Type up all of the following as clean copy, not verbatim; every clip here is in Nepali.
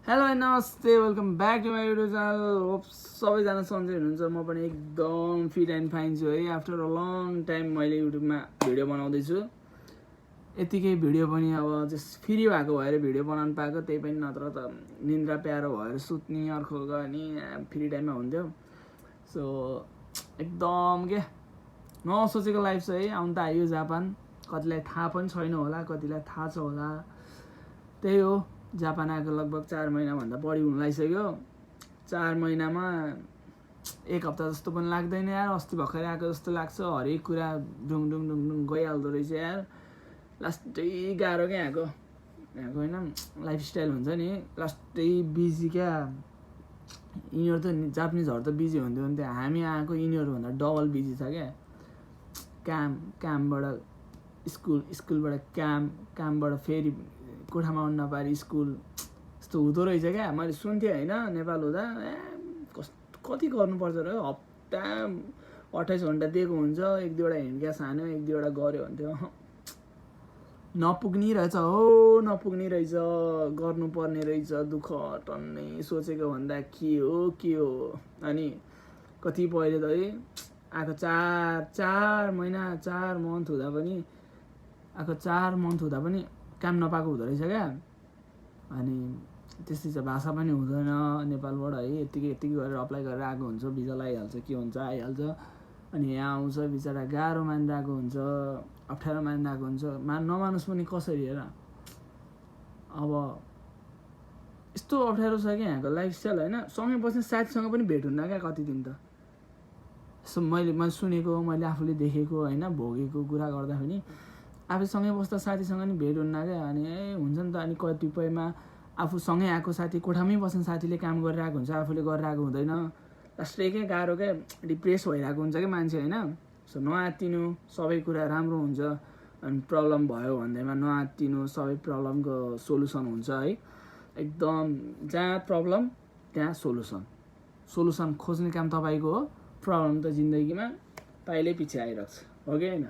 हेलो एन्ड नमस्ते, welcome back to my YouTube channel. Hope सबैजना सन्चै हुनुहुन्छ। म पनि एकदम फिट एन्ड फाइन छु है। आफ्टर अ लङ टाइम मैले युट्युबमा भिडियो बनाउँदैछु। यतिकै भिडियो पनि अब जस्ट फ्री भएको भएर भिडियो बनाउनु पाएको, त्यही पनि नत्र त निन्द्रा प्यारो भएर सुत्ने अर्को गर्ने फ्री टाइममा हुन्थ्यो। सो एकदम के नसोचेको लाइफ छ है। आउनु त आयो जापान, कतिलाई थाहा पनि छैन होला, कतिलाई थाहा छ होला। त्यही हो, जापान आएको लगभग 4 महिनाभन्दा बढी हुन लागिसक्यो। 4 महिनामा 1 हप्ता जस्तो पनि लाग्दैन यार। अस्ति भर्खरै आएको जस्तो लाग्छ। हरेक कुरा डुङ डुङ डुङ डुङ गइहाल्दो रहेछ यार। लास्टै गाह्रो क्या यहाँको होइन लाइफस्टाइल हुन्छ नि, लास्टै बिजी क्या। यिनीहरू त जापानिजहरू त बिजी हुन्थ्यो भने हामी आएको यिनीहरूभन्दा डबल बिजी छ क्या। कामबाट स्कुलबाट कामबाट फेरि कोठामा आउनु नपारी स्कुल, यस्तो हुँदो रहेछ क्या। मैले सुन्थेँ होइन, नेपाल हुँदा कति गर्नुपर्छ र हप्ता 28 घन्टा दिएको हुन्छ, 1-2वटा हिँड्क्या सानो 1-2वटा गऱ्यो भन्थ्यो। नपुग्ने रहेछ हो, नपुग्ने रहेछ, गर्नुपर्ने रहेछ। दुःख टन्नै सोचेको भन्दा के हो। अनि कति पहिले त है आएको 4 महिना 4 मन्थ हुँदा पनि आएको 4 मन्थ हुँदा पनि काम नपाएको हुँदो रहेछ क्या। अनि त्यस्तै छ, भाषा पनि हुँदैन नेपालबाट है। यत्तिकै गरेर अप्लाई गरेर आएको हुन्छ, भिजा लगाइहाल्छ, के हुन्छ आइहाल्छ। अनि यहाँ आउँछ बिचरा, गाह्रो मानिरहेको हुन्छ, अप्ठ्यारो मानिरहेको हुन्छ। नमानुस् पनि कसरी हेर। अब यस्तो अप्ठ्यारो छ क्या यहाँको लाइफस्टाइल होइन। सँगै बस्ने साथीसँग पनि भेट हुन्न क्या कति दिन त। सो मैले सुनेको, मैले आफूले देखेको होइन, भोगेको कुरा गर्दाखेरि आफूसँगै बस्दा साथीसँग नि भेट हुन्न क्या। अनि हुन्छ नि त। अनि कतिपयमा आफूसँगै आएको साथी, कोठामै बस्ने साथीले काम गरिरहेको हुन्छ, आफूले गरिरहेको हुँदैन। लास्टै क्या गाह्रो क्या, डिप्रेस भइरहेको हुन्छ क्या मान्छे होइन। सो नआत्तिनु, सबै कुरा राम्रो हुन्छ। अनि प्रब्लम भयो भन्दैमा नआत्तिनु, सबै प्रब्लमको सोल्युसन हुन्छ है। एकदम जहाँ प्रब्लम त्यहाँ सोल्युसन खोज्ने काम तपाईँको हो। प्रब्लम त जिन्दगीमा पाइलै पछि आइरहेको छ, हो कि होइन।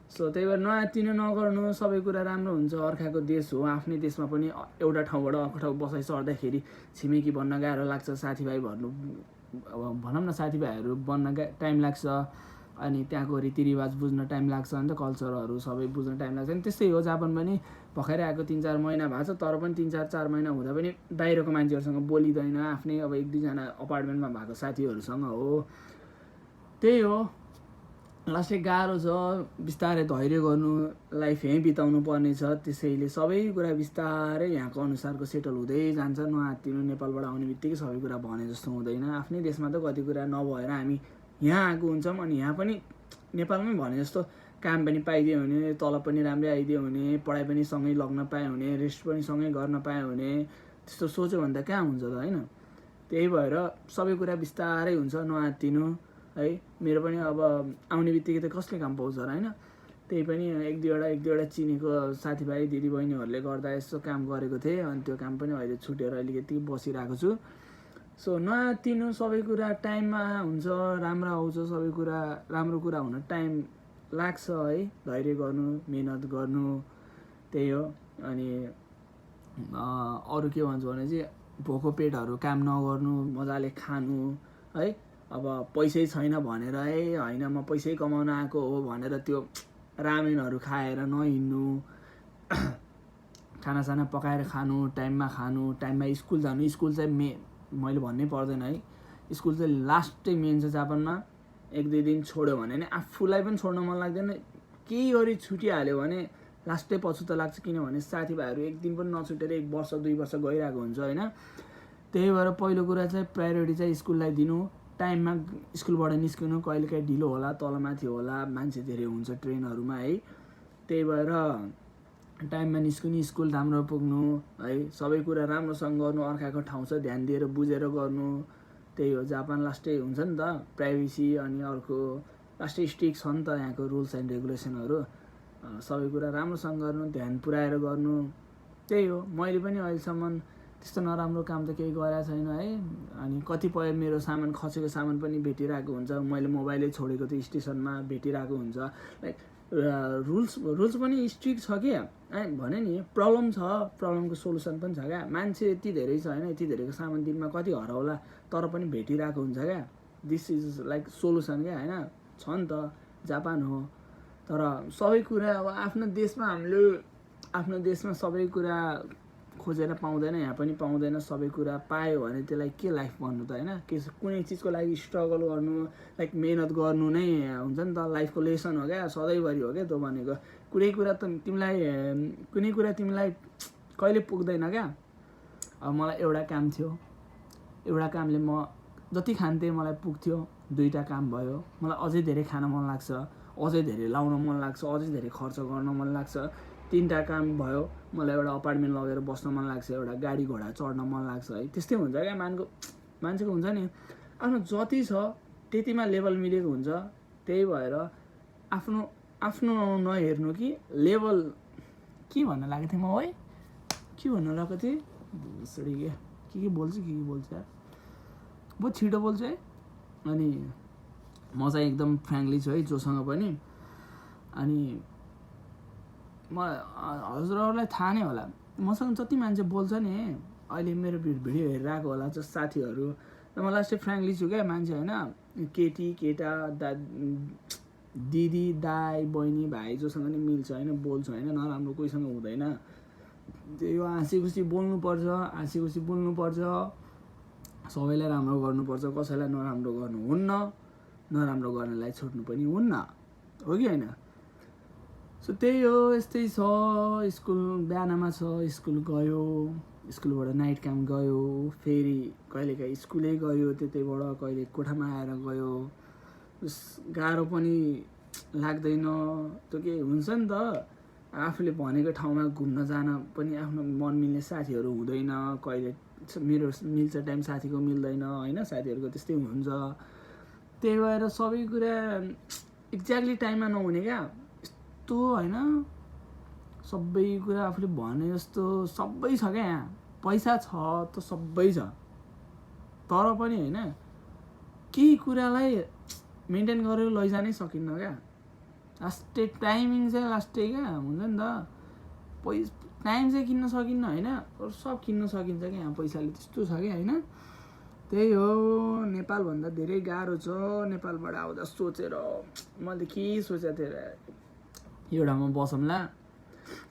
सो त्यही भएर नआत्तिनु, नगर्नु, सबै कुरा राम्रो हुन्छ। अर्काको देश हो, आफ्नै देशमा पनि एउटा ठाउँबाट अर्को ठाउँ बसाइ सर्दाखेरि छिमेकी भन्न गाह्रो लाग्छ, साथीभाइ भन्नु अब भनौँ न, साथीभाइहरू बन्न टाइम लाग्छ। अनि त्यहाँको रीतिरिवाज बुझ्न टाइम लाग्छ नि त, कल्चरहरू सबै बुझ्न टाइम लाग्छ। अनि त्यस्तै हो, जापान पनि भर्खरै आएको 3-4 महिना भएको छ, तर पनि 3-4 महिना हुँदा पनि बाहिरको मान्छेहरूसँग बोलिँदैन। आफ्नै अब 1-2जना अपार्टमेन्टमा भएको साथीहरूसँग हो। त्यही हो, लास्टै गाह्रो छ। बिस्तारै धैर्य गर्नु, लाइफ यहीँ बिताउनु पर्ने छ। त्यसैले सबै कुरा बिस्तारै यहाँको अनुसारको सेटल हुँदै जान्छ। नआत्तिनु, नेपालबाट आउने बित्तिकै सबै कुरा भने जस्तो हुँदैन। आफ्नै देशमा त कति कुरा नभएर हामी यहाँ आएको हुन्छौँ। अनि यहाँ पनि नेपालमै भने जस्तो काम पनि पाइदियो हुने, तलब पनि राम्रै आइदियो हुने, पढाइ पनि सँगै लग्न पायो हुने, रेस्ट पनि सँगै गर्न पायो हुने। त्यस्तो सोच्यो भने त कहाँ हुन्छ त होइन। त्यही भएर सबै कुरा बिस्तारै हुन्छ, नआत्तिनु है। मेरो पनि अब आउने बित्तिकै त कसले काम पाउँछ र होइन। त्यही पनि 1-2वटा चिनेको साथीभाइ दिदीबहिनीहरूले गर्दा यसो काम गरेको थिएँ। अनि त्यो काम पनि अहिले छुटेर अलिकति बसिरहेको छु। सो नआत्तिनु, सबै कुरा टाइममा हुन्छ, राम्रो आउँछ। सबै कुरा राम्रो कुरा हुन टाइम लाग्छ है। धैर्य गर्नु, मिहिनेत गर्नु, त्यही हो। अनि अरू के भन्छु भने चाहिँ भोको पेटहरू काम नगर्नु, मजाले खानु है। अब पैसै छैन भनेर होइन म पैसै कमाउन आएको हो भनेर त्यो रामेनहरू खाएर नहिँड्नु। खानासाना पकाएर खानु, टाइममा स्कुल जानु। स्कुल चाहिँ मैले भन्नै पर्दैन है। स्कुल चाहिँ लास्टै मेन छ जापानमा। 1-2 दिन छोड्यो भने नि आफूलाई पनि छोड्न मन लाग्दैन। केही गरी छुटिहाल्यो भने लास्टै पछुतो लाग्छ। किनभने साथीभाइहरू 1 दिन पनि नछुटेर 1 वर्ष 2 वर्ष गइरहेको हुन्छ होइन। त्यही भएर पहिलो कुरा चाहिँ प्रायोरिटी चाहिँ स्कुललाई दिनु। टाइममा स्कुलबाट निस्किनु। कहिलेकाहीँ ढिलो होला, तलमाथि होला, मान्छे धेरै हुन्छ ट्रेनहरूमा है। त्यही भएर टाइममा निस्किनु, स्कुल राम्रो पुग्नु है। सबै कुरा राम्रोसँग गर्नु, अर्काको ठाउँ छ ध्यान दिएर बुझेर गर्नु। त्यही हो, जापान लास्टै हुन्छ नि त प्राइभेसी। अनि अर्को लास्टै स्ट्रिक्ट छ नि त यहाँको रुल्स एन्ड रेगुलेसनहरू। सबै कुरा राम्रोसँग गर्नु, ध्यान पुऱ्याएर गर्नु। त्यही हो, मैले पनि अहिलेसम्म त्यस्तो नराम्रो काम त केही गरेको छैन है। अनि कतिपय मेरो सामान खसेको सामान पनि भेटिरहेको हुन्छ। मैले मोबाइलै छोडेको थिएँ स्टेसनमा, भेटिरहेको हुन्छ। लाइक रुल्स पनि स्ट्रिक्ट छ कि। भने नि प्रब्लम छ, प्रब्लमको सोल्युसन पनि छ क्या। मान्छे यति धेरै छ होइन, यति धेरैको सामान दिनमा कति हराउला, तर पनि भेटिरहेको हुन्छ क्या। दिस इज लाइक सोल्युसन क्या होइन। छ नि त, जापान हो, तर सबै कुरा अब आफ्नो देशमा हामीले आफ्नो देशमा सबै कुरा खोजेर पाउँदैन, यहाँ पनि पाउँदैन। सबै कुरा पायो भने त्यसलाई के लाइफ भन्नु त होइन। कुनै चिजको लागि स्ट्रगल गर्नु, लाइक मेहनत गर्नु नै हुन्छ नि त, लाइफको लेसन हो क्या, सधैँभरि हो क्या त्यो भनेको। कुनै कुरा तिमीलाई कहिले पुग्दैन क्या। अब मलाई एउटा काम थियो, एउटा कामले म जति खान्थेँ मलाई पुग्थ्यो, 2टा काम भयो, मलाई अझै धेरै खान मन लाग्छ, अझै धेरै लाउन मन लाग्छ, अझै धेरै खर्च गर्न मन लाग्छ। 3टा काम भयो, मलाई एउटा अपार्टमेन्ट लगेर बस्न मन लाग्छ, एउटा गाडी घोडा चढ्न मन लाग्छ है। त्यस्तै हुन्छ क्या मान्छेको हुन्छ नि, आफ्नो जति छ त्यतिमा लेभल मिलेको हुन्छ। त्यही भएर आफ्नो नहेर्नु कि लेभल के भन्न लागेको थिएँ म, है के भन्न लगाएको थिएँ सरी के बोल्छु यार, बहुत छिटो बोल्छु है। अनि म चाहिँ एकदम फ्रेङ्कली छु है जोसँग पनि। अनि हजुरहरूलाई थाहा नै होला, मसँग जति मान्छे बोल्छ नि अहिले मेरो भिडियो हेरिरहेको होला जस साथीहरू, र म लास्टै फ्रेङ्कली छु क्या मान्छे होइन। केटी केटा दिदी दाई बहिनी भाइ जोसँग नि मिल्छ होइन, बोल्छ होइन, नराम्रो कोहीसँग हुँदैन। त्यही हो, हाँसी खुसी बोल्नुपर्छ, सबैलाई राम्रो गर्नुपर्छ, कसैलाई नराम्रो गर्नु हुन्न, नराम्रो गर्नेलाई छुट्नु पनि हुन्न, हो कि होइन। सो त्यही हो, यस्तै छ। स्कुल बिहानमा छ, स्कुल गयो, स्कुलबाट नाइट काम गयो, फेरि कहिलेकाहीँ स्कुलै गयो, त्यतैबाट कहिले कोठामा आएर गयो। गाह्रो पनि लाग्दैन, त्यो के हुन्छ नि त। आफूले भनेको ठाउँमा घुम्न जान पनि आफ्नो मन मिल्ने साथीहरू हुँदैन, कहिले मेरो मिल्छ टाइम साथीको मिल्दैन होइन, साथीहरूको त्यस्तै हुन्छ। त्यही भएर सबै कुरा एक्ज्याक्टली टाइममा नहुने क्या, यस्तो होइन। सबै कुरा आफूले भने जस्तो सबै छ क्या, यहाँ पैसा छ त सबै छ, तर पनि होइन केही कुरालाई मेन्टेन गरेर लैजानै सकिन्न क्या। लास्टै टाइमिङ चाहिँ लास्टै क्या हुन्छ नि त। टाइम चाहिँ किन्न सकिन्न होइन, सब किन्न सकिन्छ क्या यहाँ पैसाले, त्यस्तो छ क्या होइन। त्यही हो, नेपालभन्दा धेरै गाह्रो छ। नेपालबाट आउँदा सोचेर मैले के सोचेको थिएँ, एउटामा बसौँला,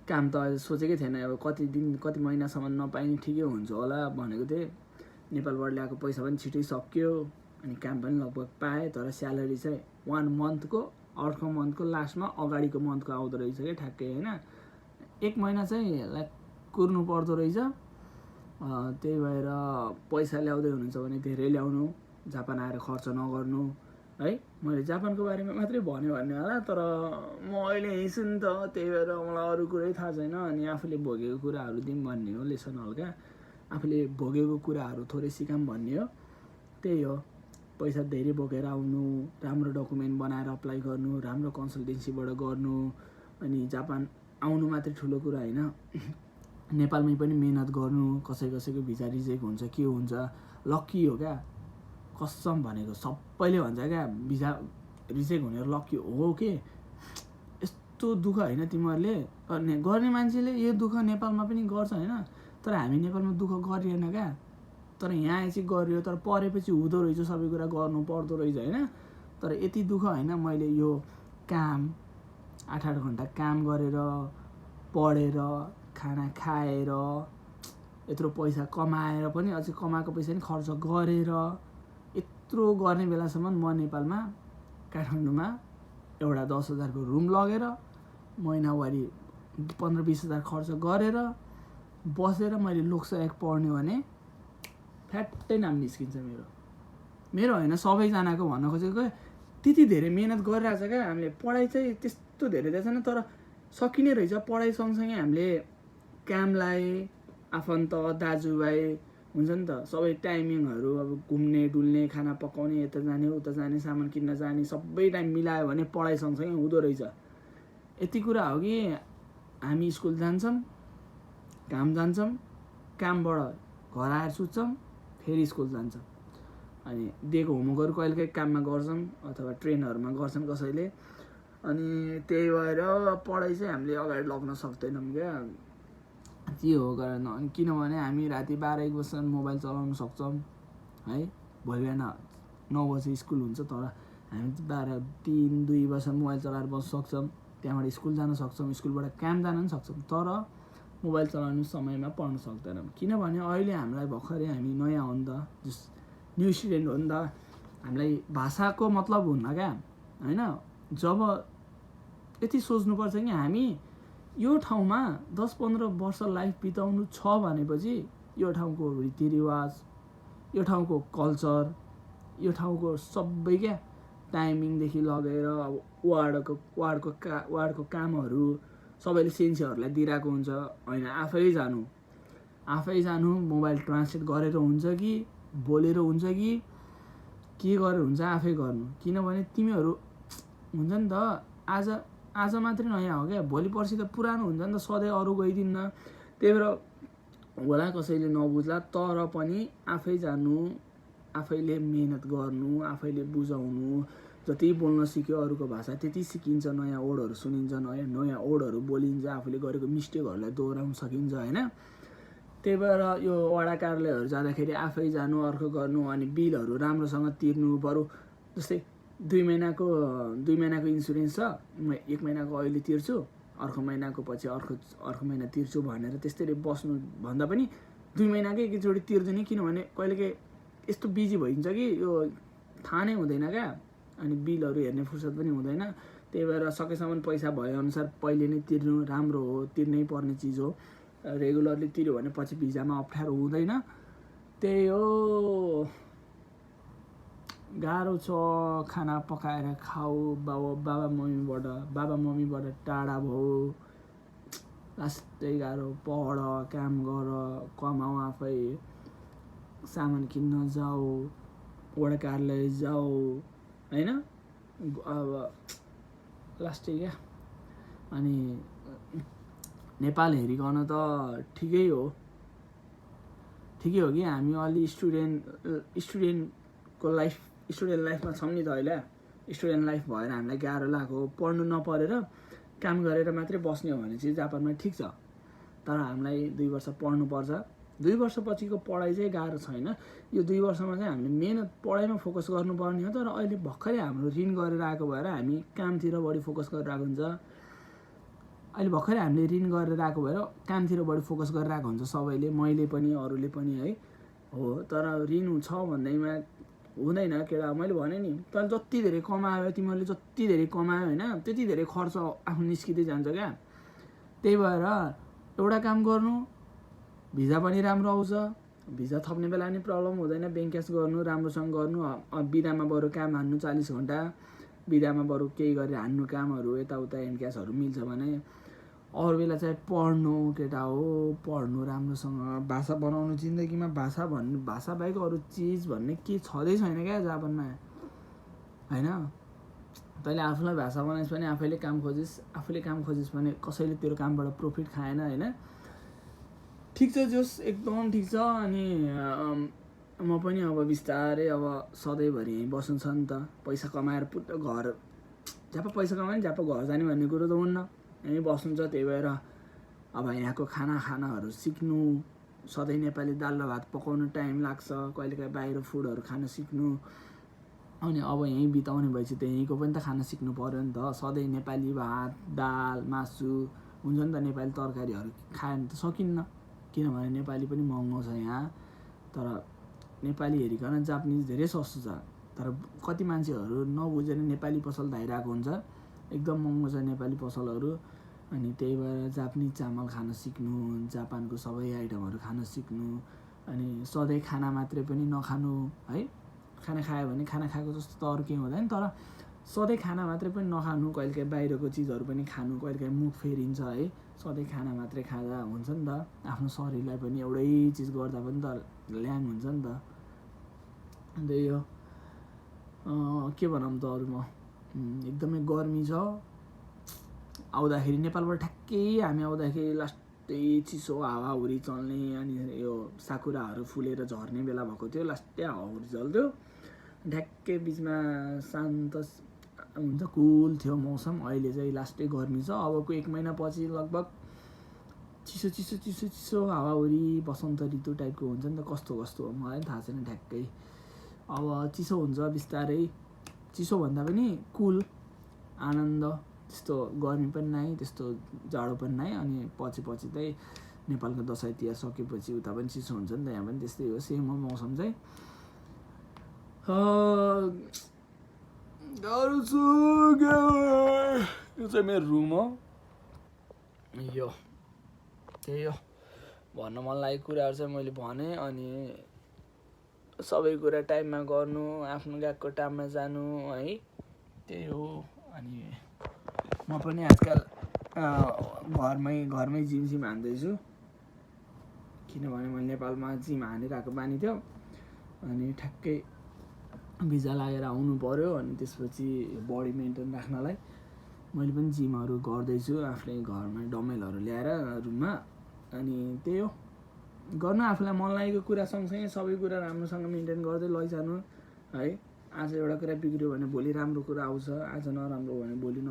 काम त अहिले सोचेकै थिएन, अब कति महिनासम्म नपाइने ठिकै हुन्छ होला भनेको थिएँ। नेपालबाट ल्याएको पैसा पनि छिटै सक्यो, अनि काम पनि लगभग पाएँ, तर स्यालेरी चाहिँ 1 मन्थको अर्को मन्थको लास्टमा अगाडिको मन्थको आउँदो रहेछ क्या ठ्याक्कै होइन। 1 महिना चाहिँ लाइक कुर्नु पर्दो रहेछ। त्यही भएर पैसा ल्याउँदै हुनुहुन्छ भने धेरै ल्याउनु, जापान आएर खर्च नगर्नु है। मैले जापानको बारेमा मात्रै भन्ने होला, तर म अहिले यहीँ छु नि त, त्यही भएर मलाई अरू कुरै थाहा छैन। अनि आफूले भोगेको कुराहरू दिउँ भन्ने हो, लेसन हल्का आफूले भोगेको कुराहरू थोरै सिकाऊँ भन्ने हो। त्यही हो, पैसा धेरै बोकेर आउनु, राम्रो डकुमेन्ट बनाएर अप्लाई गर्नु, राम्रो कन्सल्टेन्सीबाट गर्नु, अनि जापान आउनु मात्रै ठुलो कुरा होइन, नेपालमै पनि मेहनत गर्नु। कसैको भिजा रिजेक्ट हुन्छ, के हुन्छ, लक्की हो क्या, कसम भनेको सबैले भन्छ क्या भिजा रिजेक्ट हुने लक्की हो के। यस्तो दुःख होइन तिमीहरूले गर्ने मान्छेले यो दुःख नेपालमा पनि गर्छ होइन, तर हामी नेपालमा दुःख गरिएन क्या, तर यहाँ चाहिँ गरियो, तर परेपछि हुँदो रहेछ, सबै कुरा गर्नु पर्दो रहेछ होइन। तर यति दुःख होइन, मैले यो काम 8-8 घन्टा काम गरेर पढेर खाना खाएर यत्रो पैसा कमाएर पनि अझै कमाएको पैसा पनि खर्च गरेर यत्रो गर्ने बेलासम्म म नेपालमा काठमाडौँमा एउटा 10,000 को रुम लगेर महिनावारी 15-20 हजार खर्च गरेर बसेर मैले लोकसेवा पढ्ने भने फ्याट्टै नाम निस्किन्छ मेरो होइन, सबैजनाको भन्न खोजेको। त्यति धेरै मेहनत गरिरहेछ क्या हामीले, पढाइ चाहिँ त्यस्तो धेरै छैन, तर सकिने रहेछ। पढाइ सँगसँगै हामीले कामलाई आफन्त दाजुभाइ हुन्छ नि त, सबै टाइमिङहरू अब घुम्ने डुल्ने खाना पकाउने यता जाने उता जाने सामान किन्न जाने सबै टाइम मिलायो भने पढाइ सँगसँगै हुँदो रहेछ। यति कुरा हो कि हामी स्कुल जान्छौँ, काम जान्छौँ, कामबाट घर आएर सुत्छौँ, फेरि स्कुल जान्छौँ, अनि दिएको होमवर्कहरू कहिलेकाहीँ काममा गर्छौँ अथवा ट्रेनहरूमा गर्छन् कसैले, अनि त्यही भएर पढाइ चाहिँ हामीले अगाडि लग्न सक्दैनौँ क्या, त्यो हो कारण। अनि किनभने हामी राति 12-1 बजीसम्म मोबाइल चलाउन सक्छौँ है, भोलि बिहान 9 बजी स्कुल हुन्छ, तर हामी 12-3-2 बजीसम्म मोबाइल चलाएर बस्न सक्छौँ, त्यहाँबाट स्कुल जान सक्छौँ, स्कुलबाट काम जान पनि सक्छौँ, तर मोबाइल चलाउने समयमा पढ्न सक्दैनौँ। किनभने अहिले हामीलाई भर्खरै हामी नयाँ हो नि त, जस न्यू स्टुडेन्ट हो नि त, हामीलाई भाषाको मतलब हुन्न क्या होइन। जब यति सोच्नुपर्छ कि हामी यो ठाउँमा 10-15 वर्ष लाइफ बिताउनु छ भनेपछि यो ठाउँको रीतिरिवाज, यो ठाउँको कल्चर, यो ठाउँको सबै क्या टाइमिङदेखि लगेर अब वार्डको कामहरू सबैले सेन्सीहरूलाई दिइरहेको हुन्छ होइन। आफै जानु मोबाइल ट्रान्सलेट गरेर हुन्छ कि बोलेर हुन्छ कि के गरेर हुन्छ आफै गर्नु। किनभने तिमीहरू हुन्छ नि त आज मात्रै नयाँ हो क्या, भोलि पर्सि त पुरानो हुन्छ नि त, सधैँ अरू गइदिन्न। त्यही भएर होला कसैले नबुझ्ला, तर पनि आफै जानु, आफैले मिहिनेत गर्नु, आफैले बुझाउनु। जति बोल्न सिक्यो अरूको भाषा त्यति सिकिन्छ, नयाँ वर्डहरू सुनिन्छ, नयाँ वर्डहरू बोलिन्छ, आफूले गरेको मिस्टेकहरूलाई दोहोऱ्याउन सकिन्छ होइन। त्यही भएर यो वडा कार्यालयहरू जाँदाखेरि आफै जानु, अर्को गर्नु, अनि बिलहरू राम्रोसँग तिर्नु। बरु जस्तै 2 महिनाको इन्सुरेन्स छ, म 1 महिनाको अहिले तिर्छु, अर्को महिनाको पछि अर्को महिना तिर्छु भनेर त्यसरी बस्नु भन्दा पनि 2 महिनाकै एकैचोटि तिर्दिने। किनभने कहिलेकाहीँ यस्तो बिजी भइन्छ कि यो थाहा नै हुँदैन क्या, अनि बिलहरू हेर्ने फुर्सद पनि हुँदैन। त्यही भएर सकेसम्म पैसा भएअनुसार पहिले नै तिर्नु राम्रो हो, तिर्नै पर्ने चिज हो। रेगुलरली तिर्यो भने पछि भिजामा अप्ठ्यारो हुँदैन। त्यही हो, गाह्रो छ खाना पकाएर खाऊ, बाबा मम्मीबाट टाढा भयो, लास्टै गाह्रो। पढ, काम गर, कमाऊ, आफै सामान किन्न जाऊ, वडा कार्यालय जाऊ होइन। अब लास्टै क्या। अनि नेपाल हेरिकन त ठिकै हो कि हामी अलि स्टुडेन्ट लाइफमा छौँ नि त अहिले। स्टुडेन्ट लाइफ भएर हामीलाई गाह्रो लाग्यो, पढ्नु नपरेर काम गरेर मात्रै बस्ने हो भने चाहिँ जापानमा ठिक छ। तर हामीलाई 2 वर्ष पढ्नुपर्छ। 2 वर्षपछिको पढाइ चाहिँ गाह्रो छैन। यो 2 वर्षमा चाहिँ हामीले मेहनत पढाइमा फोकस गर्नुपर्ने हो। तर अहिले भर्खरै हाम्रो ऋण गरेर आएको भएर हामी कामतिर बढी फोकस गरिरहेको हुन्छ। अहिले भर्खरै हामीले ऋण गरेर आएको भएर कामतिर बढी फोकस गरिरहेको हुन्छ सबैले, मैले पनि अरूले पनि है हो। तर ऋण छ भन्दैमा हुँदैन केटा। मैले भने नि तैँले जति धेरै कमायो, तिमीहरूले जति धेरै कमायो होइन, त्यति धेरै खर्च आफ्नो निस्किँदै जान्छ क्या। त्यही भएर एउटा काम गर्नु, भिजा पनि राम्रो आउँछ, भिजा थप्ने बेला पनि प्रब्लम हुँदैन, ब्याङ्क क्यास गर्नु, राम्रोसँग गर्नु। बिदामा बरु काम हान्नु 40 घन्टा, बिदामा बरु केही गरेर हान्नु कामहरू, यताउता एन्ड क्यासहरू मिल्छ भने। अरू बेला चाहिँ पढ्नु केटा हो, पढ्नु राम्रोसँग। भाषा बनाउनु जिन्दगीमा, भाषा बाहेक अरू चिज भन्ने के छँदै छैन क्या जापानमा होइन। तैँले आफूलाई भाषा बनाइस् भने आफैले काम खोजिस् भने कसैले तेरो कामबाट प्रफिट खाएन होइन। ठिक छ जोस्, एकदम ठिक छ। अनि म पनि अब बिस्तारै अब सधैँभरि यहीँ बस्नु छ नि त, पैसा कमाएर घर जहाँ पैसा कमायो नि जहाँ घर जाने भन्ने कुरो त हुन्न, यहीँ बस्नु छ। त्यही भएर अब यहाँको खानाहरू सिक्नु, सधैँ नेपाली दाल र भात पकाउनु टाइम लाग्छ, कहिलेकाहीँ बाहिर फुडहरू खान सिक्नु। अनि अब यहीँ बिताउने भएपछि त यहीँको पनि त खाना सिक्नु पऱ्यो नि त। सधैँ नेपाली भात, दाल, मासु हुन्छ नि त, नेपाली तरकारीहरू खायो भने त सकिन्न, किनभने नेपाली पनि महँगो छ यहाँ। तर नेपाली हेरिकन जापानिज धेरै सस्तो छ। तर कति मान्छेहरू नबुझेर नेपाली पसल धाइरहेको हुन्छ, एकदम महँगो छ नेपाली पसलहरू। अनि त्यही भएर जापानिज चामल खान सिक्नु, जापानको सबै आइटमहरू खान सिक्नु। अनि सधैँ खाना मात्रै पनि नखानु है। खाना खायो भने खाना खाएको जस्तो त अरू केही हुँदैन, तर सधैँ खाना मात्रै पनि नखानु, कहिलेकाहीँ बाहिरको चिजहरू पनि खानु, कहिलेकाहीँ मुख फेरिन्छ है। सधैँ खाना मात्रै खाँदा हुन्छ नि त, आफ्नो शरीरलाई पनि एउटै चिज गर्दा पनि त ल्याङ हुन्छ नि त। अन्त यो के भनौँ त अरू, म एकदमै गर्मी छ। आउँदाखेरि नेपालबाट ठ्याक्कै हामी आउँदाखेरि लास्टै चिसो हावाहुरी चल्ने, अनि यो साकुराहरू फुलेर झर्ने बेला भएको थियो, लास्टै हावाहुरी चल्थ्यो। ठ्याक्कै बिचमा हुन्छ कुल थियो मौसम। अहिले चाहिँ लास्टै गर्मी छ। अबको 1 महिनापछि लगभग चिसो चिसो चिसो चिसो हावाहुरी बसन्त ऋतु टाइपको हुन्छ नि त, कस्तो कस्तो हो मलाई पनि थाहा छैन ठ्याक्कै। अब चिसो हुन्छ बिस्तारै, चिसो भन्दा पनि कुल आनन्द, त्यस्तो गर्मी पनि नै त्यस्तो जाडो पनि नै। अनि पछि चाहिँ नेपालको दसैँ तिहार सकेपछि उता पनि चिसो हुन्छ नि त, यहाँ पनि त्यस्तै हो, सेम हो मौसम चाहिँ। यो चाहिँ मेरो रुम हो, यो त्यही हो भन्न मन लागेको कुराहरू चाहिँ मैले भने। अनि सबै कुरा टाइममा गर्नु, आफ्नो गएको टाइममा जानु है, त्यही हो। अनि म पनि आजकल घरमै जिम हान्दैछु, किनभने मैले नेपालमा जिम हानिरहेको बानी थियो। अनि ठ्याक्कै भिजा लागेर आउनु पऱ्यो। अनि त्यसपछि बडी मेन्टेन राख्नलाई मैले पनि जिमहरू गर्दैछु आफ्नै घरमा, डम्बेलहरू ल्याएर रुममा। अनि त्यही हो, गर्नु आफूलाई मन लागेको कुरा सँगसँगै सबै कुरा राम्रोसँग मेन्टेन गर्दै लैजानु है। आज एउटा कुरा बिग्रियो भने भोलि राम्रो कुरा आउँछ, आज नराम्रो भने भोलि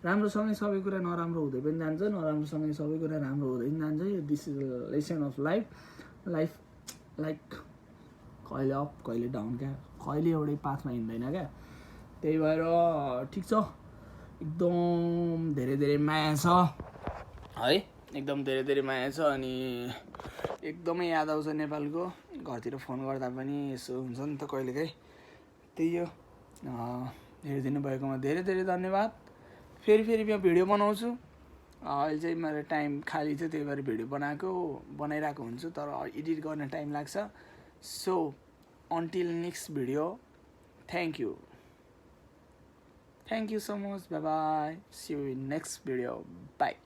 राम्रोसँगै सबै कुरा नराम्रो हुँदै पनि जान्छ, नराम्रोसँगै सबै कुरा राम्रो हुँदै पनि जान्छ। This is the lesson of life like कहिले अप कहिले डाउन क्या, कहिले एउटै पाथमा हिँड्दैन क्या। त्यही भएर ठिक छ, एकदम धेरै माया छ है, एकदम धेरै माया छ। अनि एकदमै याद आउँछ नेपालको, घरतिर फोन गर्दा पनि यसो हुन्छ नि त कहिलेकाहीँ। त्यही हो, हेरिदिनु भएकोमा धेरै धन्यवाद। फेरि म भिडियो बनाउँछु। अहिले चाहिँ मेरो टाइम खाली थियो, त्यही भएर भिडियो बनाइरहेको हुन्छु, तर एडिट गर्न टाइम लाग्छ। So until next video, thank you so much, bye bye, see you in next video, bye.